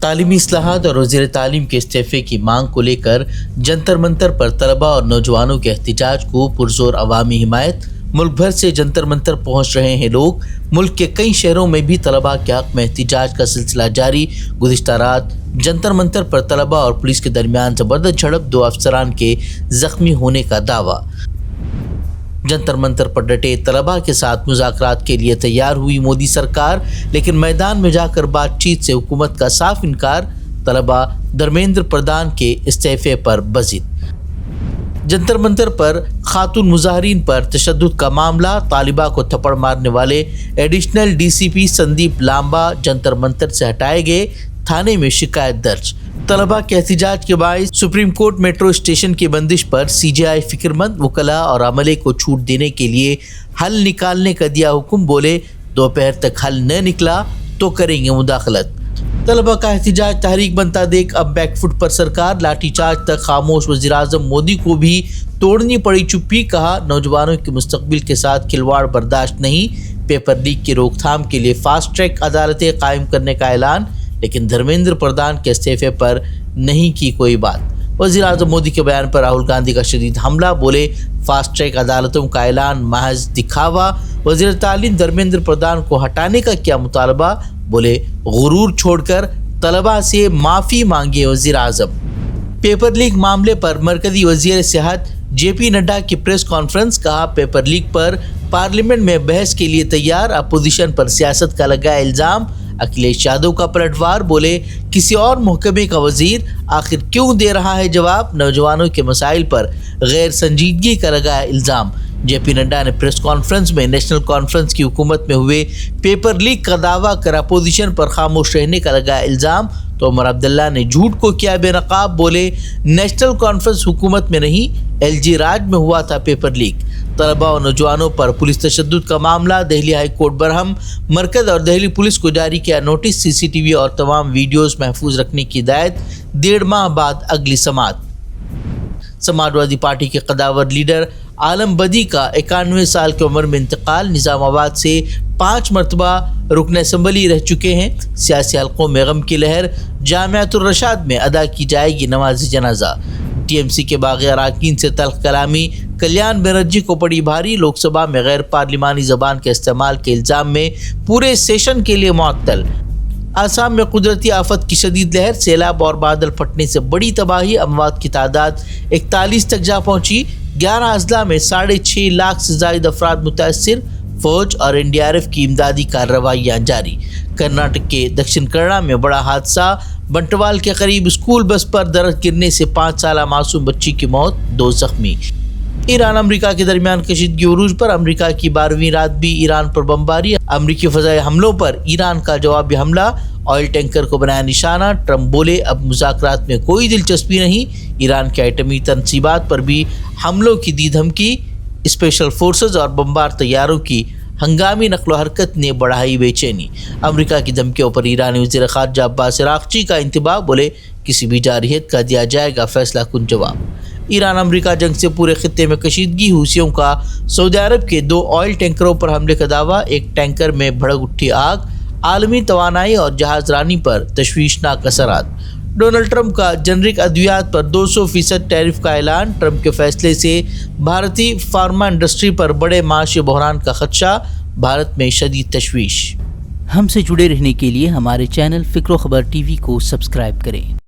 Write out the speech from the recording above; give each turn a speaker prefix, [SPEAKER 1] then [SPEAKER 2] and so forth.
[SPEAKER 1] तालीमी इस्लाहात और वज़ीर तालीम के इस्तीफ़े की मांग को लेकर जंतर मंतर पर तलबा और नौजवानों के एहतजाज को पुरजोर अवामी हिमायत। मुल्क भर से जंतर मंतर पहुँच रहे हैं लोग। मुल्क के कई शहरों में भी तलबा के हक़ में एहतजाज का सिलसिला जारी। गुज़िश्ता रात जंतर मंतर पर तलबा और पुलिस के दरमियान ज़बरदस्त झड़प, 2 अफसरान के ज़ख्मी होने का दावा। जंतर मंतर पर डटे तलबा के साथ मुज़ाकरात के लिए तैयार हुई मोदी सरकार, लेकिन मैदान में जाकर बातचीत से हुकूमत का साफ इनकार। तलबा धर्मेंद्र प्रधान के इस्तीफ़े पर बज़िद। जंतर मंतर पर खातून मुजाहरीन पर तशद्दुद का मामला। तालिबा को थप्पड़ मारने वाले एडिशनल DCP संदीप लांबा जंतर मंतर से हटाए गए, थाने में शिकायत दर्ज। तलबा के एहतजाज के बायस सुप्रीम कोर्ट मेट्रो स्टेशन की बंदिश पर CJI फिक्रमंद। वकला और अमले को छूट देने के लिए हल निकालने का दिया हुक्म। बोले दोपहर तक हल न निकला तो करेंगे मुदाखलत। तलबा का एहतजाज तहरीक बनता देख अब बैकफुट पर सरकार। लाठीचार्ज तक खामोश वज़ीर-ए-आज़म मोदी को भी तोड़नी पड़ी चुप्पी। कहा नौजवानों के मुस्तकबिल के साथ खिलवाड़ बर्दाश्त नहीं। पेपर लीक की रोकथाम के लिए फास्ट ट्रैक अदालतें कायम करने का ऐलान, लेकिन धर्मेंद्र प्रधान के इस्तीफ़े पर नहीं की कोई बात। वज़ीर-ए-आज़म मोदी के बयान पर राहुल गांधी का शदीद हमला। बोले फास्ट ट्रैक अदालतों का ऐलान महज दिखावा। वज़ीर तालीम धर्मेंद्र प्रधान को हटाने का क्या मुतालबा। बोले गुरूर छोड़कर तलबा से माफ़ी मांगे वज़ीर-ए-आज़म। पेपर लीक मामले पर मरकज़ी वज़ीर सेहत JP नड्डा की प्रेस कॉन्फ्रेंस। कहा पेपर लीक पर पार्लियामेंट में बहस के लिए तैयार। अपोजिशन पर सियासत का लगा इल्ज़ाम। अखिलेश यादव का पलटवार। बोले किसी और महकमे का वजीर आखिर क्यों दे रहा है जवाब। नौजवानों के मसाइल पर गैर संजीदगी का लगाया इल्ज़ाम। JP नड्डा ने प्रेस कॉन्फ्रेंस में नेशनल कॉन्फ्रेंस की हुकूमत में हुए पेपर लीक का दावा कर अपोजिशन पर खामोश रहने का लगाया इल्ज़ाम। तो उमर अब्दुल्ला ने झूठ को किया बेनकाब। बोले नेशनल कॉन्फ्रेंस हुकूमत में नहीं, LG राज में हुआ था पेपर लीक। तलबा और नौजवानों पर पुलिस तशद्दुद का मामला। Delhi high court Barham. मरकज़ और दिल्ली पुलिस को जारी किया नोटिस। CCTV और तमाम वीडियोस महफूज रखने की हिदायत। 1.5 माह बाद अगली समाअत। समाजवादी पार्टी के कदावर लीडर आलम बदी का 91 साल की उम्र में इंतकाल। निज़ामाबाद से 5 मरतबा रुकन असम्बली रह चुके हैं। सियासी हलकों में गम की लहर। जामियातुर रशाद में अदा की जाएगी नमाज जनाजा। TMC के बागी अराकीन से तल्ख कलामी। कल्याण बनर्जी को पड़ी भारी। लोकसभा में गैर पार्लिमानी ज़बान के इस्तेमाल के इल्ज़ाम में पूरे सेशन के लिए मुअत्तल। आसाम में कुदरती आफत की शदीद लहर। सैलाब और बादल फटने से बड़ी तबाही। अमवात की तादाद 41 तक जा पहुंची। 11 अजला में 6.5 लाख से ज़ायद अफराद मुतासिर। फौज और NDRF की इमदादी कार्रवाइयाँ जारी। कर्नाटक के दक्षिण कन्नड़ा में बड़ा हादसा। बंटवाल के करीब स्कूल बस पर दरख्त गिरने से 5 साला मासूम बच्ची की मौत, 2 जख्मी। ईरान अमेरिका के दरमियान कशीदगी उरूज पर। अमेरिका की 12वीं रात भी ईरान पर बमबारी। अमेरिकी फ़ज़ाई हमलों पर ईरान का जवाबी हमला। ऑयल टैंकर को बनाया निशाना। ट्रंप बोले अब मुज़ाकरात में कोई दिलचस्पी नहीं। ईरान के एटमी तनसीबात पर भी हमलों की दी धमकी। स्पेशल फोर्सेज और बमबार तैयारों की हंगामी नकलो हरकत ने बढ़ाई बेचैनी। अमेरिका की धमकियों पर ईरानी वज़ीर ख़ारजा अब्बास अराग़ची का इंतबाह। बोले किसी भी जारहियत का दिया जाएगा फैसला कुन जवाब। ईरान अमेरिका जंग से पूरे खित्ते में कशीदगी। हूसियों का सऊदी अरब के 2 ऑयल टैंकरों पर हमले का दावा। एक टैंकर में भड़क उठी आग। आलमी तवानाई और जहाज रानी पर तशवीशनाक असरात। डोनाल्ड ट्रंप का जेनरिक अद्वियात पर 200% टैरिफ का ऐलान। ट्रंप के फैसले से भारतीय फार्मा इंडस्ट्री पर बड़े माशी बहरान का खदशा। भारत में शदीद तशवीश।
[SPEAKER 2] हमसे जुड़े रहने के लिए हमारे चैनल फ़िक्र ख़बर TV को सब्सक्राइब करें।